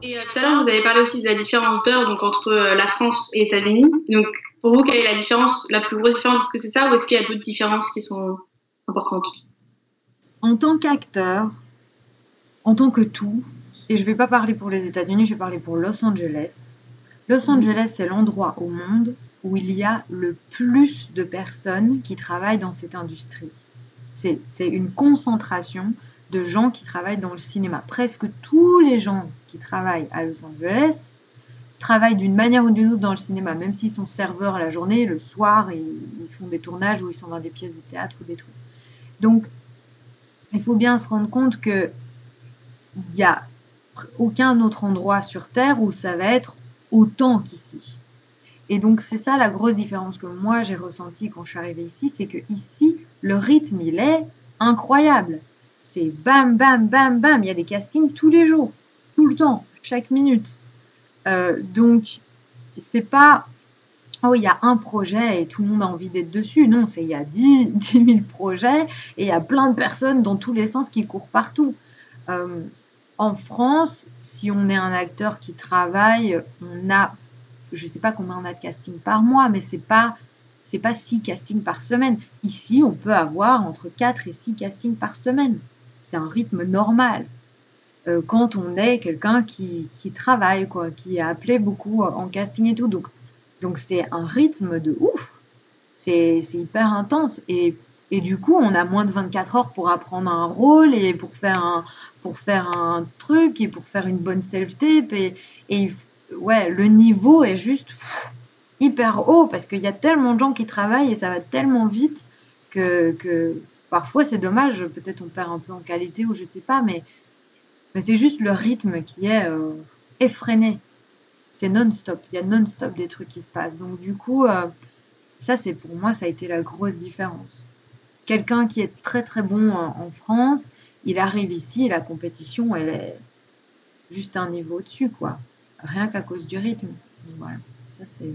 Et tout à l'heure, vous avez parlé aussi de la différence d'heure donc entre la France et les États-Unis. Donc, pour vous, quelle est la différence, la plus grosse différence? Est-ce que c'est ça ou est-ce qu'il y a d'autres différences qui sont importantes? En tant qu'acteur, en tant que tout, et je ne vais pas parler pour les États-Unis, je vais parler pour Los Angeles. Los Mhm. Angeles, c'est l'endroit au monde où il y a le plus de personnes qui travaillent dans cette industrie. C'est une concentration de gens qui travaillent dans le cinéma. Presque tous les gens qui travaillent à Los Angeles travaillent d'une manière ou d'une autre dans le cinéma, même s'ils sont serveurs la journée, le soir, ils font des tournages ou ils sont dans des pièces de théâtre ou des trucs. Donc, il faut bien se rendre compte que il n'y a aucun autre endroit sur Terre où ça va être autant qu'ici. Et donc, c'est ça la grosse différence que moi j'ai ressentie quand je suis arrivée ici, c'est que ici, le rythme, il est incroyable. C'est bam, bam, bam, bam. Il y a des castings tous les jours, tout le temps, chaque minute. Donc, c'est pas, oh, il y a un projet et tout le monde a envie d'être dessus. Non, il y a 10 000 projets et il y a plein de personnes dans tous les sens qui courent partout. Euh, En France, si on est un acteur qui travaille, on a, je sais pas combien on a de castings par mois, mais c'est pas 6 castings par semaine. Ici, on peut avoir entre 4 et 6 castings par semaine. C'est un rythme normal. Quand on est quelqu'un qui travaille, quoi, qui est appelé beaucoup en casting et tout. Donc c'est un rythme de ouf. C'est hyper intense. Et du coup, on a moins de 24 heures pour apprendre un rôle et pour faire un truc et pour faire une bonne self-tape. Et ouais, le niveau est juste hyper haut parce qu'il y a tellement de gens qui travaillent et ça va tellement vite que parfois c'est dommage. Peut-être on perd un peu en qualité ou je sais pas, mais c'est juste le rythme qui est effréné. C'est non-stop. Il y a non-stop des trucs qui se passent. Donc du coup, ça, c'est pour moi, ça a été la grosse différence. Quelqu'un qui est très très bon en France, il arrive ici et la compétition, elle est juste un niveau au-dessus, quoi. Rien qu'à cause du rythme. Donc, voilà, ça c'est.